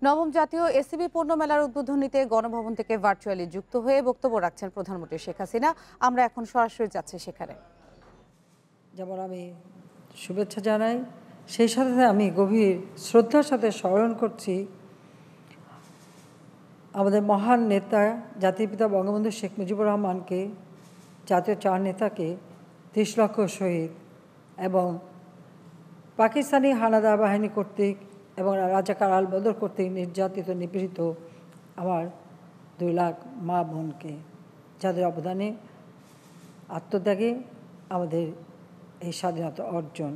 নবম জাতীয় এসিবি পণ্য মেলার উদ্বোধনীতে গণভবন থেকে ভার্চুয়ালি যুক্ত হয়ে বক্তব্য রাখছেন প্রধানমন্ত্রী শেখ হাসিনা। আমরা এখন সরাসরি যাচ্ছি সেখানে। যেমন আমি শুভেচ্ছা জানাই, সেই সাথে আমি গভীর শ্রদ্ধার সাথে স্মরণ করছি আমাদের মহান নেতা জাতির পিতা বঙ্গবন্ধু শেখ মুজিবুর রহমানকে, জাতীয় চার নেতাকে, 30 লক্ষ শহীদ এবং পাকিস্তানি হানাদার বাহিনী কর্তৃক এবং রাজাকার আল বদর কর্তৃক নির্যাতিত নিপীড়িত আমার 2 লাখ মা বোনকে, যাদের অবদানে আত্মত্যাগে আমাদের এই স্বাধীনতা অর্জন।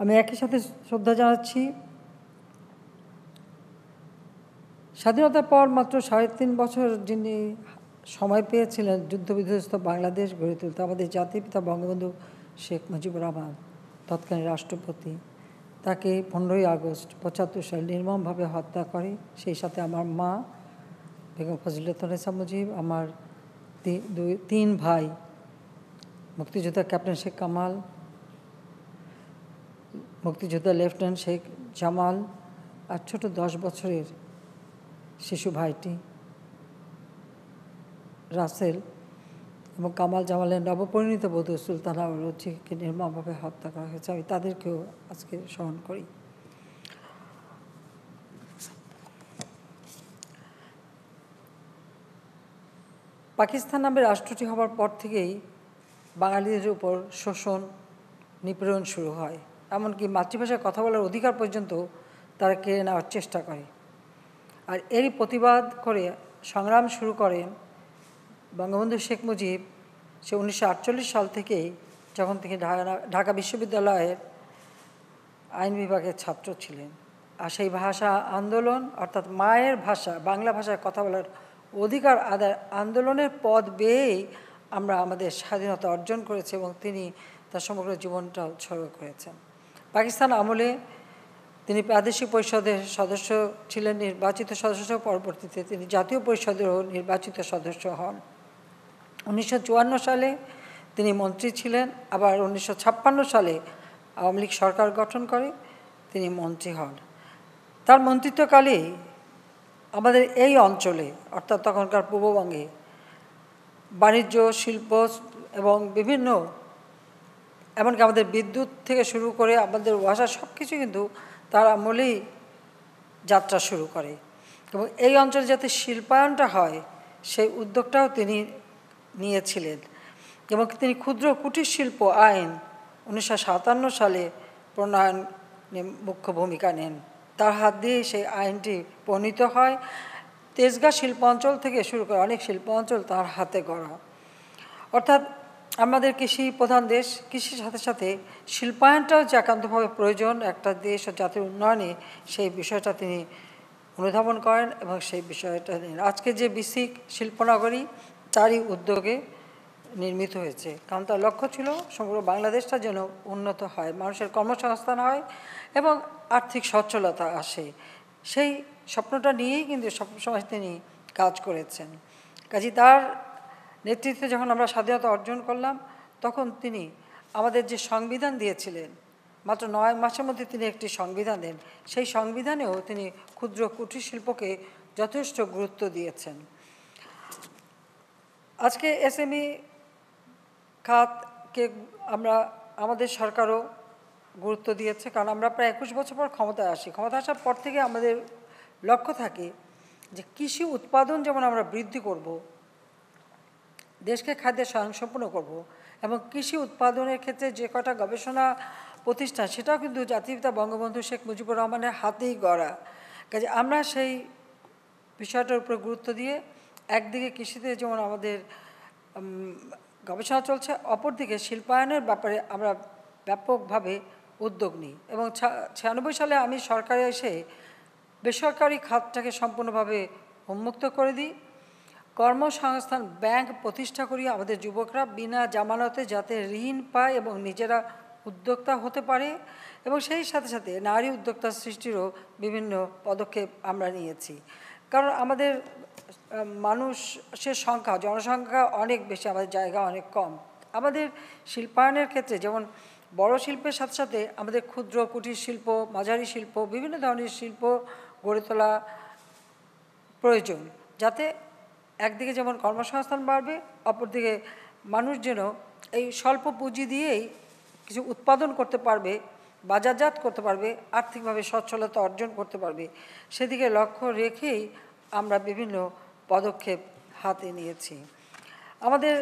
আমি একই সাথে শ্রদ্ধা জানাচ্ছি স্বাধীনতার পর মাত্র 3.5 বছর যিনি সময় পেয়েছিলেন যুদ্ধবিধ্বস্ত বাংলাদেশ গড়ে তুলতে, আমাদের জাতির পিতা বঙ্গবন্ধু শেখ মুজিবুর রহমান, তৎকালীন রাষ্ট্রপতি। তাকে 15ই আগস্ট 75 সালে নির্মমভাবে হত্যা করে। সেই সাথে আমার মা বেগম ফজিলাতুন্নেছা মুজিব, আমার 3 ভাই, মুক্তিযোদ্ধা ক্যাপ্টেন শেখ কামাল, মুক্তিযোদ্ধা লেফটেন্যান্ট শেখ জামাল, আর ছোট 10 বছরের শিশু ভাইটি রাসেল এবং কামাল জামালের নবপরিণীত বধূ সুলতানা রুচিকে নির্মমভাবে হত্যা করা হয়েছে। আমি তাদেরকেও আজকে স্মরণ করি। পাকিস্তান নামে রাষ্ট্রটি হবার পর থেকেই বাঙালিদের উপর শোষণ, নিপীড়ন শুরু হয়। এমনকি মাতৃভাষায় কথা বলার অধিকার পর্যন্ত তারা কেড়ে নেওয়ার চেষ্টা করে। আর এরই প্রতিবাদ করে সংগ্রাম শুরু করেন বঙ্গবন্ধু শেখ মুজিব। সে 1948 সাল থেকেই, যখন থেকে ঢাকা বিশ্ববিদ্যালয়ের আইন বিভাগের ছাত্র ছিলেন। আর সেই ভাষা আন্দোলন, অর্থাৎ মায়ের ভাষা বাংলা ভাষায় কথা বলার অধিকার আদায় আন্দোলনের পথ বেয়েই আমরা আমাদের স্বাধীনতা অর্জন করেছি এবং তিনি তার সমগ্র জীবনটা উৎসর্গ করেছেন। পাকিস্তান আমলে তিনি প্রাদেশিক পরিষদের সদস্য ছিলেন, নির্বাচিত সদস্য। পরবর্তীতে তিনি জাতীয় পরিষদেরও নির্বাচিত সদস্য হন। 1954 সালে তিনি মন্ত্রী ছিলেন। আবার 1956 সালে আওয়ামী লীগ সরকার গঠন করে তিনি মন্ত্রী হন। তার মন্ত্রিত্বকালেই আমাদের এই অঞ্চলে, অর্থাৎ তখনকার পূর্ববঙ্গে, বাণিজ্য, শিল্প এবং বিভিন্ন, এমনকি আমাদের বিদ্যুৎ থেকে শুরু করে আমাদের ভাষা সব কিছু কিন্তু তার আমলেই যাত্রা শুরু করে। এবং এই অঞ্চলে যাতে শিল্পায়নটা হয় সেই উদ্যোগটাও তিনি নিয়েছিলেন। এবং তিনি ক্ষুদ্র কুটির শিল্প আইন 1957 সালে প্রণয়নে মুখ্য ভূমিকা নেন। তার হাত দিয়ে সেই আইনটি প্রণীত হয়। তেজগাঁ শিল্পাঞ্চল থেকে শুরু করে অনেক শিল্পাঞ্চল তার হাতে গড়া। অর্থাৎ আমাদের কৃষি প্রধান দেশ, কৃষির সাথে সাথে শিল্পায়নটাও যে একান্তভাবে প্রয়োজন একটা দেশ ও জাতির উন্নয়নে, সেই বিষয়টা তিনি অনুধাবন করেন এবং সেই বিষয়টা আজকে যে বিসিক শিল্পনগরী তারই উদ্যোগে নির্মিত হয়েছে। কারণ তার লক্ষ্য ছিল সমগ্র বাংলাদেশটা যেন উন্নত হয়, মানুষের কর্মসংস্থান হয় এবং আর্থিক সচ্ছলতা আসে। সেই স্বপ্নটা নিয়েই কিন্তু সবসময় তিনি কাজ করেছেন। কাজে তার নেতৃত্বে যখন আমরা স্বাধীনতা অর্জন করলাম, তখন তিনি আমাদের যে সংবিধান দিয়েছিলেন, মাত্র 9 মাসের মধ্যে তিনি একটি সংবিধান দেন। সেই সংবিধানেও তিনি ক্ষুদ্র কুটির শিল্পকে যথেষ্ট গুরুত্ব দিয়েছেন। আজকে এসএমই খাতকে আমাদের সরকারও গুরুত্ব দিয়েছে, কারণ আমরা প্রায় 21 বছর পর ক্ষমতায় আসি। ক্ষমতা আসার পর থেকে আমাদের লক্ষ্য থাকে যে কৃষি উৎপাদন যেমন আমরা বৃদ্ধি করব, দেশকে খাদ্যে স্বয়ংসম্পূর্ণ করব, এবং কৃষি উৎপাদনের ক্ষেত্রে যে কটা গবেষণা প্রতিষ্ঠান, সেটাও কিন্তু জাতির পিতা বঙ্গবন্ধু শেখ মুজিবুর রহমানের হাতেই গড়া। কাজে আমরা সেই বিষয়টার উপর গুরুত্ব দিয়ে একদিকে কৃষিতে যেমন আমাদের গবেষণা চলছে, অপরদিকে শিল্পায়নের ব্যাপারে আমরা ব্যাপকভাবে উদ্যোগ নিই। এবং 96 সালে আমি সরকারে এসে বেসরকারি খাতটাকে সম্পূর্ণভাবে উন্মুক্ত করে দিই। কর্মসংস্থান ব্যাংক প্রতিষ্ঠা করি, আমাদের যুবকরা বিনা জামানতে যাতে ঋণ পায় এবং নিজেরা উদ্যোক্তা হতে পারে, এবং সেই সাথে সাথে নারী উদ্যোক্তা সৃষ্টিরও বিভিন্ন পদক্ষেপ আমরা নিয়েছি। কারণ আমাদের মানুষের সংখ্যা, জনসংখ্যা অনেক বেশি, আমাদের জায়গা অনেক কম। আমাদের শিল্পায়নের ক্ষেত্রে যেমন বড় শিল্পের সাথে সাথে আমাদের ক্ষুদ্র কুটির শিল্প, মাঝারি শিল্প, বিভিন্ন ধরনের শিল্প গড়ে তোলা প্রয়োজন, যাতে একদিকে যেমন কর্মসংস্থান বাড়বে, অপরদিকে মানুষ যেন এই স্বল্প পুঁজি দিয়েই কিছু উৎপাদন করতে পারবে, বাজারজাত করতে পারবে, আর্থিকভাবে সচ্ছলতা অর্জন করতে পারবে। সেদিকে লক্ষ্য রেখেই আমরা বিভিন্ন পদক্ষেপ হাতে নিয়েছি। আমাদের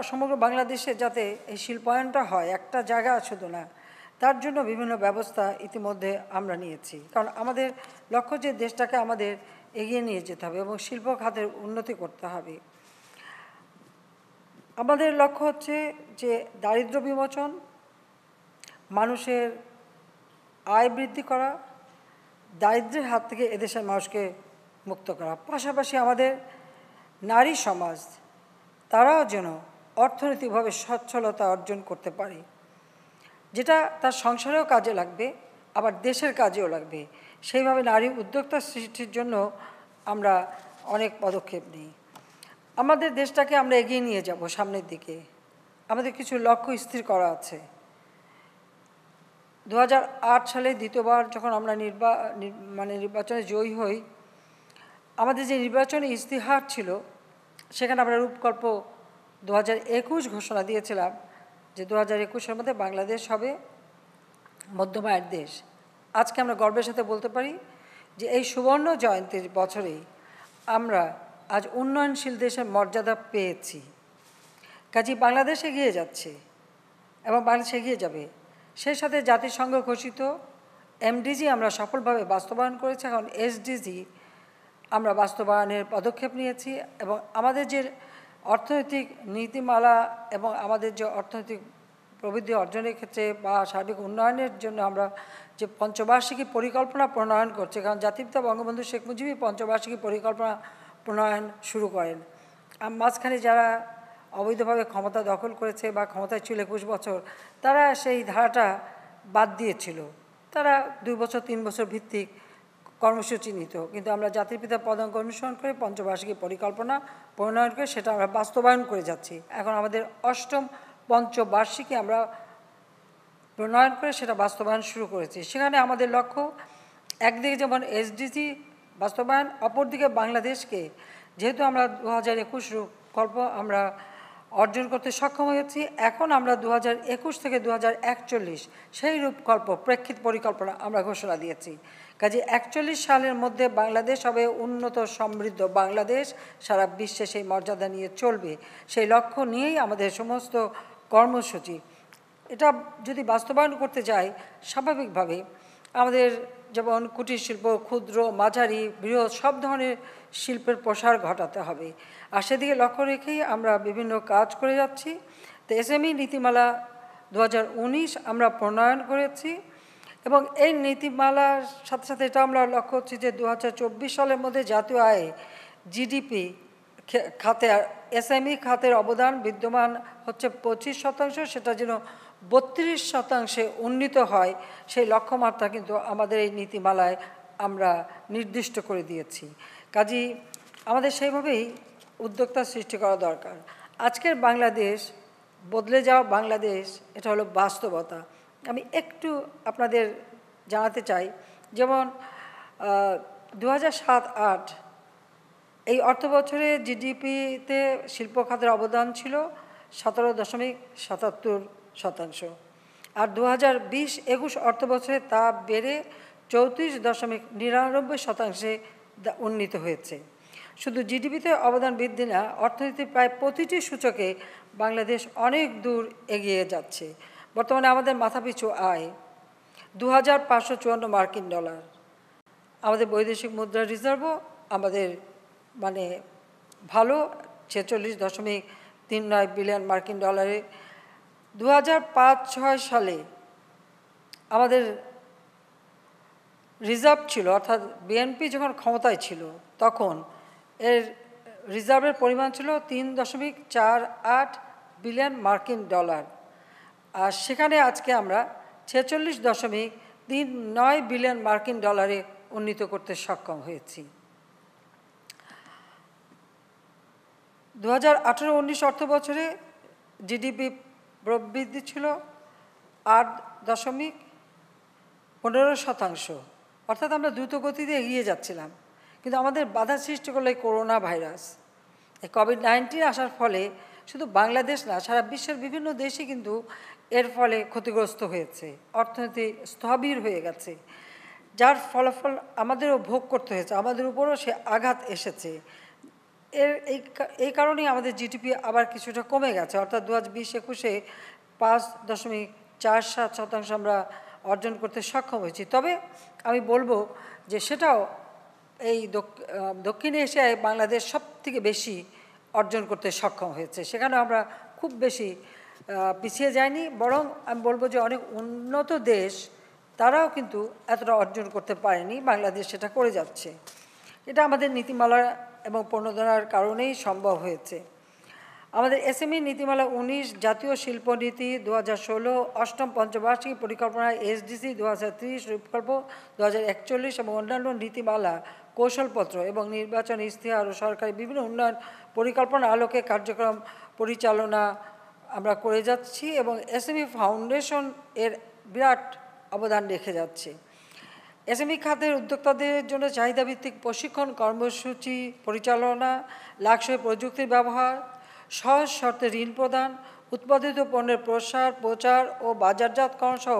সমগ্র বাংলাদেশে যাতে এই শিল্পায়নটা হয়, একটা জায়গা শুধু না, তার জন্য বিভিন্ন ব্যবস্থা ইতিমধ্যে আমরা নিয়েছি। কারণ আমাদের লক্ষ্য যে দেশটাকে আমাদের এগিয়ে নিয়ে যেতে হবে এবং শিল্প খাতের উন্নতি করতে হবে। আমাদের লক্ষ্য হচ্ছে যে দারিদ্র্য বিমোচন, মানুষের আয় বৃদ্ধি করা, দারিদ্র্যের হাত থেকে এদেশের মানুষকে মুক্ত করা। পাশাপাশি আমাদের নারী সমাজ, তারাও যেন অর্থনৈতিকভাবে সচ্ছলতা অর্জন করতে পারে, যেটা তার সংসারেও কাজে লাগবে, আবার দেশের কাজেও লাগবে। সেইভাবে নারী উদ্যোক্তা সৃষ্টির জন্য আমরা অনেক পদক্ষেপ নিই। আমাদের দেশটাকে আমরা এগিয়ে নিয়ে যাব সামনের দিকে। আমাদের কিছু লক্ষ্য স্থির করা আছে। 2008 সালে দ্বিতীয়বার যখন আমরা নির্বাচনে জয়ী হই, আমাদের যে নির্বাচনী ইস্তিহার ছিল সেখানে আমরা রূপকল্প 2021 ঘোষণা দিয়েছিলাম যে 2021-এর মধ্যে বাংলাদেশ হবে মধ্যম আয়ের দেশ। আজকে আমরা গর্বের সাথে বলতে পারি যে এই সুবর্ণ জয়ন্তীর বছরেই আমরা আজ উন্নয়নশীল দেশের মর্যাদা পেয়েছি। কাজেই বাংলাদেশ এগিয়ে যাচ্ছে এবং বাংলাদেশ এগিয়ে যাবে। সেই সাথে জাতিসংঘ ঘোষিত এমডিজি আমরা সফলভাবে বাস্তবায়ন করেছি। এখন এসডিজি আমরা বাস্তবায়নের পদক্ষেপ নিয়েছি এবং আমাদের যে অর্থনৈতিক নীতিমালা এবং আমাদের যে অর্থনৈতিক প্রবৃদ্ধি অর্জনের ক্ষেত্রে বা সার্বিক উন্নয়নের জন্য আমরা যে পঞ্চবার্ষিকী পরিকল্পনা প্রণয়ন করছি, কারণ জাতিপিতা বঙ্গবন্ধু শেখ মুজিবই পঞ্চবার্ষিকী পরিকল্পনা প্রণয়ন শুরু করেন। মাঝখানে যারা অবৈধভাবে ক্ষমতা দখল করেছে বা ক্ষমতায় ছিল 21 বছর, তারা সেই ধারাটা বাদ দিয়েছিল। তারা 2 বছর 3 বছর ভিত্তিক কর্মসূচি নিত, কিন্তু আমরা জাতির পিতা পদাঙ্ক অনুসরণ করে পঞ্চবার্ষিকী পরিকল্পনা প্রণয়ন করে সেটা আমরা বাস্তবায়ন করে যাচ্ছি। এখন আমাদের 8ম পঞ্চবার্ষিকী আমরা প্রণয়ন করে সেটা বাস্তবায়ন শুরু করেছি। সেখানে আমাদের লক্ষ্য একদিকে যেমন এসডিজি বাস্তবায়ন, অপরদিকে বাংলাদেশকে, যেহেতু আমরা 2021 রূপকল্প আমরা অর্জন করতে সক্ষম হয়েছি, এখন আমরা 2021 থেকে 2041 সেই রূপকল্প প্রেক্ষিত পরিকল্পনা আমরা ঘোষণা দিয়েছি। কাজে 41 সালের মধ্যে বাংলাদেশ হবে উন্নত সমৃদ্ধ বাংলাদেশ, সারা বিশ্বে সেই মর্যাদা নিয়ে চলবে। সেই লক্ষ্য নিয়েই আমাদের সমস্ত কর্মসূচি। এটা যদি বাস্তবায়ন করতে যাই, স্বাভাবিকভাবে আমাদের যেমন কুটির শিল্প, ক্ষুদ্র, মাঝারি, বৃহৎ সব ধরনের শিল্পের প্রসার ঘটাতে হবে। আর সেদিকে লক্ষ্য রেখেই আমরা বিভিন্ন কাজ করে যাচ্ছি। তো এসএমই নীতিমালা 2019 আমরা প্রণয়ন করেছি এবং এই নীতিমালার সাথে সাথে এটা আমরা লক্ষ্য করছি যে 2024 সালের মধ্যে জাতীয় আয়ে জিডিপি খাতে এসএমই খাতের অবদান বিদ্যমান হচ্ছে 25%, সেটা যেন 32% উন্নীত হয়, সেই লক্ষ্যমাত্রা কিন্তু আমাদের এই নীতিমালায় আমরা নির্দিষ্ট করে দিয়েছি। কাজেই আমাদের সেইভাবেই উদ্যোক্তা সৃষ্টি করা দরকার। আজকের বাংলাদেশ, বদলে যাওয়া বাংলাদেশ, এটা হলো বাস্তবতা। আমি একটু আপনাদের জানাতে চাই, যেমন 2007-08 এই অর্থবছরে জিডিপিতে শিল্প খাতের অবদান ছিল 17.77%, আর 2020-21 অর্থবছরে তা বেড়ে 34.99% উন্নীত হয়েছে। শুধু জিডিপিতে অবদান বৃদ্ধি না, অর্থনীতির প্রায় প্রতিটি সূচকে বাংলাদেশ অনেক দূর এগিয়ে যাচ্ছে। বর্তমানে আমাদের মাথাপিছু আয় $2,554 মার্কিন। আমাদের বৈদেশিক মুদ্রা রিজার্ভও আমাদের ভালো, 46.39 বিলিয়ন মার্কিন ডলারে। 2005-06 সালে আমাদের রিজার্ভ ছিল, অর্থাৎ বিএনপি যখন ক্ষমতায় ছিল তখন এর রিজার্ভের পরিমাণ ছিল 3.48 বিলিয়ন মার্কিন ডলার, আর সেখানে আজকে আমরা 46.39 বিলিয়ন মার্কিন ডলারে উন্নীত করতে সক্ষম হয়েছি। 2018-19 অর্থবছরে জিডিপি প্রবৃদ্ধি ছিল 8.15%, অর্থাৎ আমরা দ্রুত গতিতে এগিয়ে যাচ্ছিলাম। কিন্তু আমাদের বাধা সৃষ্টি করলো এই করোনা ভাইরাস। এই কোভিড-19 আসার ফলে শুধু বাংলাদেশ না, সারা বিশ্বের বিভিন্ন দেশই কিন্তু এর ফলে ক্ষতিগ্রস্ত হয়েছে, অর্থনীতি স্থবির হয়ে গেছে, যার ফলাফল আমাদেরও ভোগ করতে হয়েছে, আমাদের উপরও সে আঘাত এসেছে। এই কারণেই আমাদের জিডিপি আবার কিছুটা কমে গেছে, অর্থাৎ 2020-21-এ 5.47% আমরা অর্জন করতে সক্ষম হয়েছি। তবে আমি বলবো যে সেটাও এই দক্ষিণ এশিয়ায় বাংলাদেশ সবথেকে বেশি অর্জন করতে সক্ষম হয়েছে। সেখানে আমরা খুব বেশি পিছিয়ে যাইনি, বরং আমি বলবো যে অনেক উন্নত দেশ তারাও কিন্তু এতটা অর্জন করতে পারেনি, বাংলাদেশ সেটা করে যাচ্ছে। এটা আমাদের নীতিমালা এবং প্রণোদনার কারণেই সম্ভব হয়েছে। আমাদের এসএমই নীতিমালা 19, জাতীয় শিল্পনীতি 2016, অষ্টম পঞ্চবার্ষিক পরিকল্পনা এসডিসি 2030, রূপকল্প 2041 এবং অন্যান্য নীতিমালা, কৌশলপত্র এবং নির্বাচন ইশতেহার ও সরকারি বিভিন্ন উন্নয়ন পরিকল্পনা আলোকে কার্যক্রম পরিচালনা আমরা করে যাচ্ছি এবং এসএমই ফাউন্ডেশন এর বিরাট অবদান রেখে যাচ্ছে। এসএমই খাতের উদ্যোক্তাদের জন্য চাহিদাভিত্তিক প্রশিক্ষণ কর্মসূচি পরিচালনা, লাক্সই প্রযুক্তির ব্যবহার, সহজ শর্তে ঋণ প্রদান, উৎপাদিত পণ্যের প্রচার ও বাজারজাতকরণ সহ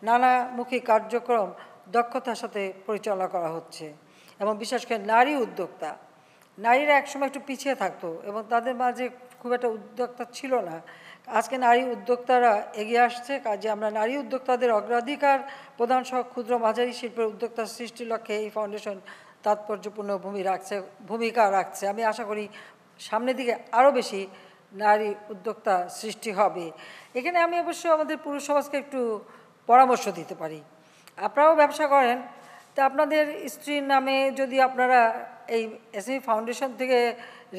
নানামুখী কার্যক্রম দক্ষতার সাথে পরিচালনা করা হচ্ছে। এবং বিশেষ করে নারী উদ্যোক্তা, নারীরা একসময় একটু পিছিয়ে থাকতো এবং তাদের মাঝে খুব একটা উদ্যোক্তা ছিল না। আজকে নারী উদ্যোক্তারা এগিয়ে আসছে, কাজে আমরা নারী উদ্যোক্তাদের অগ্রাধিকার প্রদান সহ ক্ষুদ্র মাঝারি শিল্পের উদ্যোক্তা সৃষ্টির লক্ষ্যে এই ফাউন্ডেশন তাৎপর্যপূর্ণ ভূমিকা রাখছে। আমি আশা করি সামনের দিকে আরও বেশি নারী উদ্যোক্তা সৃষ্টি হবে। এখানে আমি অবশ্য আমাদের পুরুষ সমাজকে একটু পরামর্শ দিতে পারি। আপনারাও ব্যবসা করেন, তা আপনাদের স্ত্রীর নামে যদি আপনারা এই এসএমই ফাউন্ডেশন থেকে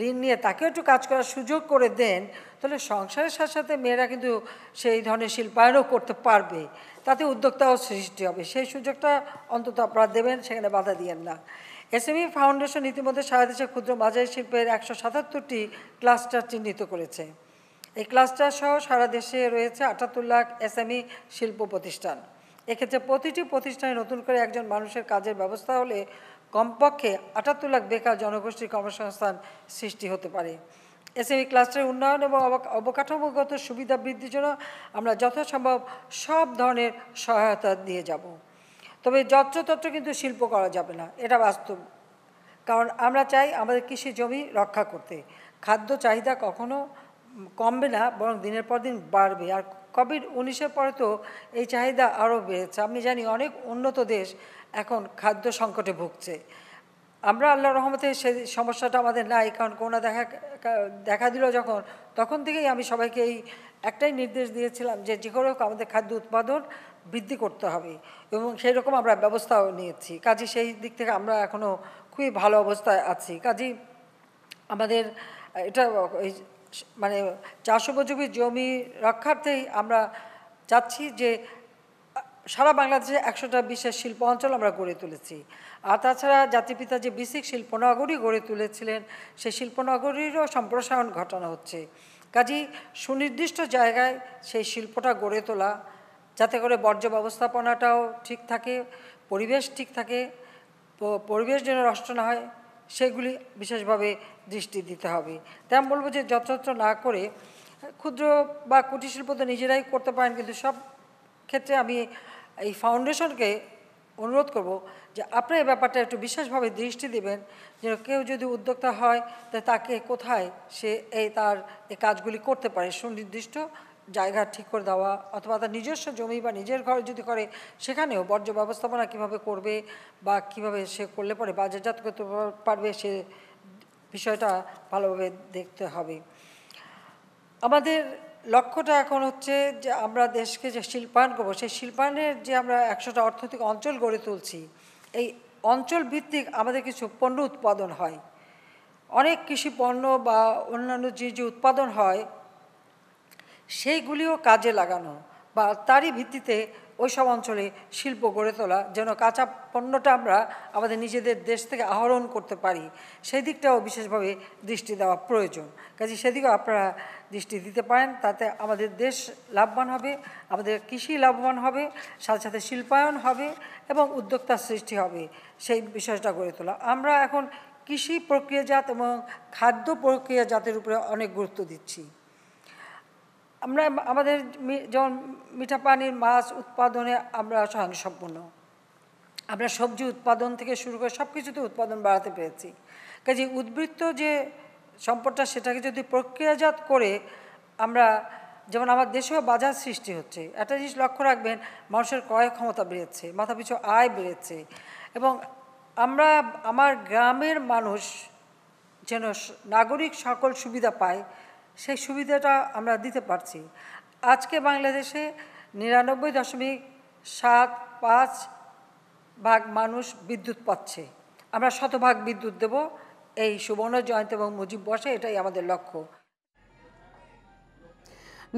ঋণ নিয়ে তাকেও একটু কাজ করার সুযোগ করে দেন, তাহলে সংসারের সাথে সাথে মেয়েরা কিন্তু সেই ধরনের শিল্পায়নও করতে পারবে, তাতে উদ্যোক্তাও সৃষ্টি হবে। সেই সুযোগটা অন্তত আপনারা দেবেন, সেখানে বাধা দিয়েন না। এসএমই ফাউন্ডেশন ইতিমধ্যে সারা দেশে ক্ষুদ্র মাঝারি শিল্পের 177টি ক্লাস্টার চিহ্নিত করেছে। এই ক্লাস্টার সহ সারা দেশে রয়েছে 78 লাখ এসএমই শিল্প প্রতিষ্ঠান। এক্ষেত্রে প্রতিটি প্রতিষ্ঠানে নতুন করে একজন মানুষের কাজের ব্যবস্থা হলে কমপক্ষে 78 লাখ বেকার জনগোষ্ঠীর কর্মসংস্থান সৃষ্টি হতে পারে। এসএমই ক্লাস্টারের উন্নয়ন এবং অবকাঠামোগত সুবিধা বৃদ্ধির জন্য আমরা যথাসম্ভব সব ধরনের সহায়তা দিয়ে যাব। তবে যত্রতত্র কিন্তু শিল্প করা যাবে না, এটা বাস্তব। কারণ আমরা চাই আমাদের কৃষি জমি রক্ষা করতে। খাদ্য চাহিদা কখনো কমবে না, বরং দিনের পর দিন বাড়বে। আর কোভিড-19-এর পরে তো এই চাহিদা আরও বেড়েছে। আমি জানি অনেক উন্নত দেশ এখন খাদ্য সংকটে ভুগছে। আমরা আল্লাহর রহমতে সেই সমস্যাটা আমাদের নাই, কারণ করোনা দেখা দিল যখন, তখন থেকেই আমি সবাইকে এই একটাই নির্দেশ দিয়েছিলাম যে যে করে হোক আমাদের খাদ্য উৎপাদন বৃদ্ধি করতে হবে এবং সেই রকম আমরা ব্যবস্থাও নিয়েছি। কাজে সেই দিক থেকে আমরা এখনও খুবই ভালো অবস্থায় আছি। কাজেই আমাদের এটা মানে চাষোপযোগী জমি রক্ষার্থেই আমরা চাচ্ছি যে সারা বাংলাদেশে 100টা বিশেষ শিল্প অঞ্চল আমরা গড়ে তুলেছি। আর তাছাড়া জাতিপিতা যে বেসিক শিল্পনগরী গড়ে তুলেছিলেন, সেই শিল্পনগরীরও সম্প্রসারণ ঘটানো হচ্ছে। কাজেই সুনির্দিষ্ট জায়গায় সেই শিল্পটা গড়ে তোলা, যাতে করে বর্জ্য ব্যবস্থাপনাটাও ঠিক থাকে, পরিবেশ ঠিক থাকে, পরিবেশ যেন নষ্ট না হয়, সেগুলি বিশেষভাবে দৃষ্টি দিতে হবে। তাই আমি বলবো যে যত্রতত্র না করে ক্ষুদ্র বা কুটির শিল্প তো নিজেরাই করতে পারেন, কিন্তু সব ক্ষেত্রে আমি এই ফাউন্ডেশনকে অনুরোধ করব যে আপনারা এই ব্যাপারটা একটু বিশেষভাবে দৃষ্টি দেবেন, যে কেউ যদি উদ্যোক্তা হয় তাকে কোথায় সে তার এই কাজগুলি করতে পারে, সুনির্দিষ্ট জায়গা ঠিক করে দেওয়া, অথবা তার নিজস্ব জমি বা নিজের ঘরে যদি করে সেখানেও বর্জ্য ব্যবস্থাপনা কীভাবে করবে বা কীভাবে সে করলে পরে বাজারজাত করতে পারবে, সে বিষয়টা ভালোভাবে দেখতে হবে। আমাদের লক্ষ্যটা এখন হচ্ছে যে আমরা দেশকে যে শিল্পায়ন করবো, সেই শিল্পায়নের যে আমরা 100টা অর্থনৈতিক অঞ্চল গড়ে তুলছি, এই অঞ্চল ভিত্তিক আমাদের কিছু পণ্য উৎপাদন হয়। অনেক কৃষি পণ্য বা অন্যান্য যে উৎপাদন হয় সেইগুলিও কাজে লাগানো বা তারই ভিত্তিতে ওই সব অঞ্চলে শিল্প গড়ে তোলা, যেন কাঁচা পণ্যটা আমরা আমাদের নিজেদের দেশ থেকে আহরণ করতে পারি, সেই দিকটাও বিশেষভাবে দৃষ্টি দেওয়া প্রয়োজন। কাজে সেদিকেও আপনারা দৃষ্টি দিতে পারেন, তাতে আমাদের দেশ লাভবান হবে, আমাদের কৃষি লাভবান হবে, সাথে সাথে শিল্পায়ন হবে এবং উদ্যোক্তার সৃষ্টি হবে, সেই বিষয়টা গড়ে তোলা। আমরা এখন কৃষি প্রক্রিয়াজাত এবং খাদ্য প্রক্রিয়াজাতের উপরে অনেক গুরুত্ব দিচ্ছি। আমরা আমাদের যেমন মিঠা পানির মাছ উৎপাদনে আমরা স্বয়ংসম্পূর্ণ, আমরা সবজি উৎপাদন থেকে শুরু করে সব কিছুতে উৎপাদন বাড়াতে পেরেছি। কাজে উদ্বৃত্ত যে সম্পদটা সেটাকে যদি প্রক্রিয়াজাত করে আমরা, যেমন আমার দেশেও বাজার সৃষ্টি হচ্ছে, একটা জিনিস লক্ষ্য রাখবেন, মানুষের ক্রয় ক্ষমতা বেড়েছে, মাথাপিছু আয় বেড়েছে, এবং আমরা আমার গ্রামের মানুষ যেন নাগরিক সকল সুবিধা পায়, সেই সুবিধাটা আমরা দিতে পারছি। আজকে বাংলাদেশে 99.75% মানুষ বিদ্যুৎ পাচ্ছে, আমরা 100% বিদ্যুৎ দেব এই সুবর্ণ জয়ন্তী এবং মুজিব বর্ষে, এটাই আমাদের লক্ষ্য।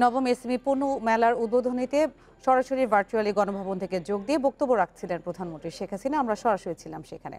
নবম এসএমই পণ্য মেলার উদ্বোধনীতে সরাসরি ভার্চুয়ালি গণভবন থেকে যোগ দিয়ে বক্তব্য রাখছিলেন প্রধানমন্ত্রী শেখ হাসিনা। আমরা সরাসরি ছিলাম সেখানে।